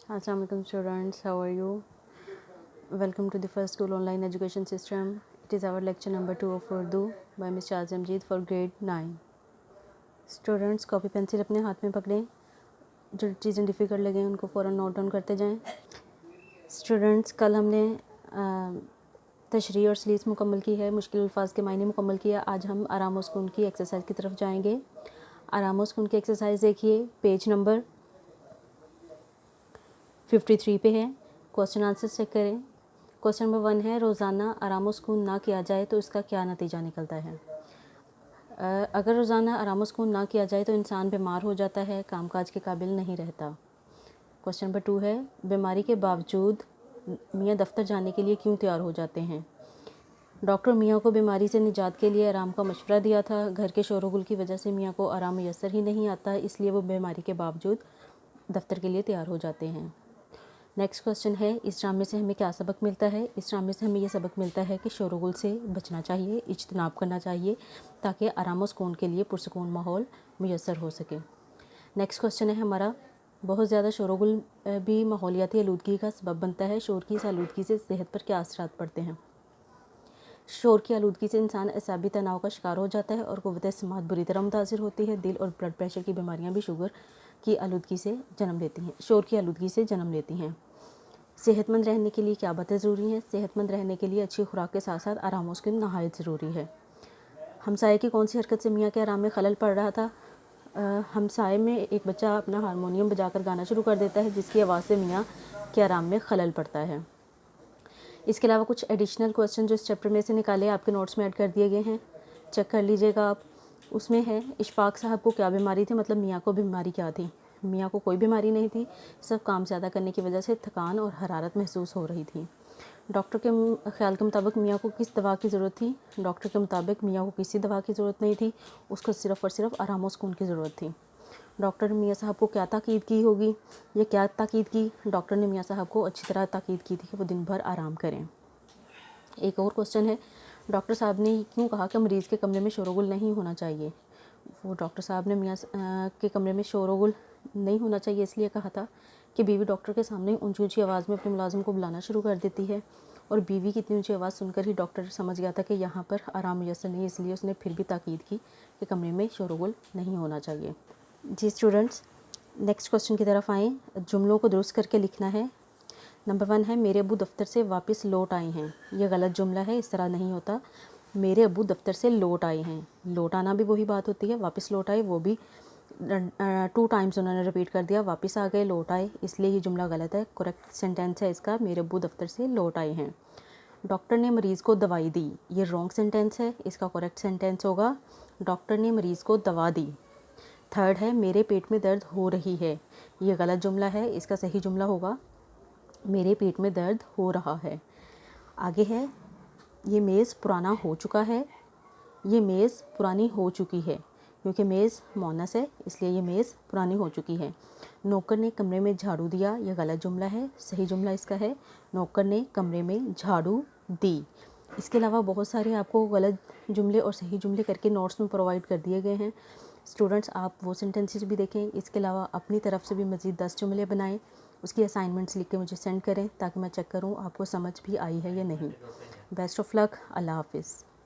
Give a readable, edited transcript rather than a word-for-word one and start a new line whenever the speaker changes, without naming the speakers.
Assalamualaikum students, how are you? Welcome to the first school online education system. It is our lecture number 2 of Urdu by Mr. Azamjeed for grade 9. Students copy pencil अपने हाथ में पकड़ें, जो चीज़ें difficult लगें उनको फ़ौरन note down करते जाएं. स्टूडेंट्स कल हमने तशरीह और सलीस मुकम्मल की है, मुश्किल अल्फाज के मायने मुकम्मल किया. आज हम आराम व सुकून की एक्सरसाइज की तरफ जाएंगे. आराम व सुकून की एक्सरसाइज देखिए, पेज नंबर 53 पे है. क्वेश्चन आंसर चेक करें. क्वेश्चन नंबर 1 है, रोज़ाना आराम व सुकून ना किया जाए तो इसका क्या नतीजा निकलता है. अगर रोज़ाना आराम व सुकून ना किया जाए तो इंसान बीमार हो जाता है, कामकाज के काबिल नहीं रहता. क्वेश्चन नंबर 2 है, बीमारी के बावजूद मियाँ दफ्तर जाने के लिए क्यों तैयार हो जाते हैं. डॉक्टर मियाँ को बीमारी से निजात के लिए आराम का मशवरा दिया था. घर के शोरगुल की वजह से मियाँ को आराम मैसर ही नहीं आता, इसलिए वो बीमारी के बावजूद दफ्तर के लिए तैयार हो जाते हैं. नेक्स्ट क्वेश्चन है, इस ड्रामे से हमें क्या सबक मिलता है. इस ड्रामे से हमें ये सबक मिलता है कि शोरगुल से बचना चाहिए, इज्तनाब करना चाहिए, ताकि आराम और सुकून के लिए पुरसुकून माहौल मुयस्सर हो सके. नेक्स्ट क्वेश्चन है हमारा, बहुत ज़्यादा शोरगुल भी माहौलियाती आलूदगी का सबब बनता है. शोर की इस आलूदगी से सेहत पर क्या असरात पड़ते हैं. शोर की आलूदगी से इंसान असाबी तनाव का शिकार हो जाता है और क़ुव्वत समात बुरी तरह मुतासिर होती है. दिल और ब्लड प्रेशर की बीमारियां भी शुगर की आलूदगी से जन्म लेती हैं, शोर की आलूदगी से जन्म लेती हैं. सेहतमंद रहने के लिए क्या बातें ज़रूरी हैं. सेहतमंद रहने के लिए अच्छी खुराक के साथ साथ आराम और सुकून नहायत ज़रूरी है. हमसाये की कौन सी हरकत से मियाँ के आराम में खलल पड़ रहा था. हमसाये में एक बच्चा अपना हारमोनियम बजाकर गाना शुरू कर देता है, जिसकी आवाज़ से मियाँ के आराम में खलल पड़ता है. इसके अलावा कुछ एडिशनल क्वेश्चन जो इस चैप्टर में से निकाले आपके नोट्स में ऐड कर दिए गए हैं, चेक कर लीजिएगा आप. उसमें है, इशफाक साहब को क्या बीमारी थी, मतलब मियाँ को बीमारी क्या थी. मियाँ को कोई बीमारी नहीं थी, सब काम ज़्यादा करने की वजह से थकान और हरारत महसूस हो रही थी. डॉक्टर के ख्याल के मुताबिक मियाँ को किस दवा की ज़रूरत थी. डॉक्टर के मुताबिक मियाँ को किसी दवा की ज़रूरत नहीं थी, उसको सिर्फ़ और सिर्फ आराम और सुकून की ज़रूरत थी. डॉक्टर ने मियाँ साहब को क्या ताकीद की होगी, या क्या ताकीद की. डॉक्टर ने मियाँ साहब को अच्छी तरह ताकीद की थी कि वो दिन भर आराम करें. एक और क्वेश्चन है, डॉक्टर साहब ने क्यों कहा कि मरीज़ के कमरे में शोरगुल नहीं होना चाहिए. वो डॉक्टर साहब ने मियाँ के कमरे में शोरगुल नहीं होना चाहिए इसलिए कहा था कि बीवी डॉक्टर के सामने ऊंची ऊंची आवाज़ में अपने मुलाजिम को बुलाना शुरू कर देती है, और बीवी की इतनी ऊंची आवाज़ सुनकर ही डॉक्टर समझ गया था कि यहाँ पर आराम मैसर नहीं, इसलिए उसने फिर भी ताकीद की कि कमरे में शोरगुल नहीं होना चाहिए. जी स्टूडेंट्स, नेक्स्ट क्वेश्चन की तरफ आएँ. जुमलों को दुरुस्त करके लिखना है. नंबर 1 है, मेरे अब्बू दफ्तर से वापस लौट आए हैं. ये गलत जुमला है, इस तरह नहीं होता. मेरे अब्बू दफ्तर से लौट आए हैं, लौट आना भी वही बात होती है. वापस लौट आए, वो भी 2 टाइम्स उन्होंने रिपीट कर दिया, वापस आ गए, लौट आए, इसलिए ये जुमला गलत है. करेक्ट सेंटेंस है इसका, मेरे अब्बू दफ्तर से लौट आए हैं. डॉक्टर ने मरीज़ को दवाई दी, ये रॉन्ग सेंटेंस है. इसका करेक्ट सेंटेंस होगा, डॉक्टर ने मरीज़ को दवा दी. थर्ड है, मेरे पेट में दर्द हो रही है, ये गलत जुमला है. इसका सही जुमला होगा, मेरे पेट में दर्द हो रहा है. आगे है, ये मेज़ पुराना हो चुका है, ये मेज़ पुरानी हो चुकी है, क्योंकि मेज़ मोनस है इसलिए ये मेज़ पुरानी हो चुकी है. नौकर ने कमरे में झाड़ू दिया, यह गलत जुमला है. सही जुमला इसका है, नौकर ने कमरे में झाड़ू दी. इसके अलावा बहुत सारे आपको गलत जुमले और सही जुमले करके नोट्स में प्रोवाइड कर दिए गए हैं. स्टूडेंट्स आप वो सेंटेंसेस भी देखें. इसके अलावा अपनी तरफ से भी मज़ीद 10 जुमले बनाएं, उसकी असाइनमेंट्स लिख के मुझे सेंड करें ताकि मैं चेक करूं आपको समझ भी आई है या नहीं. Best of luck. अल्लाह हाफिज़.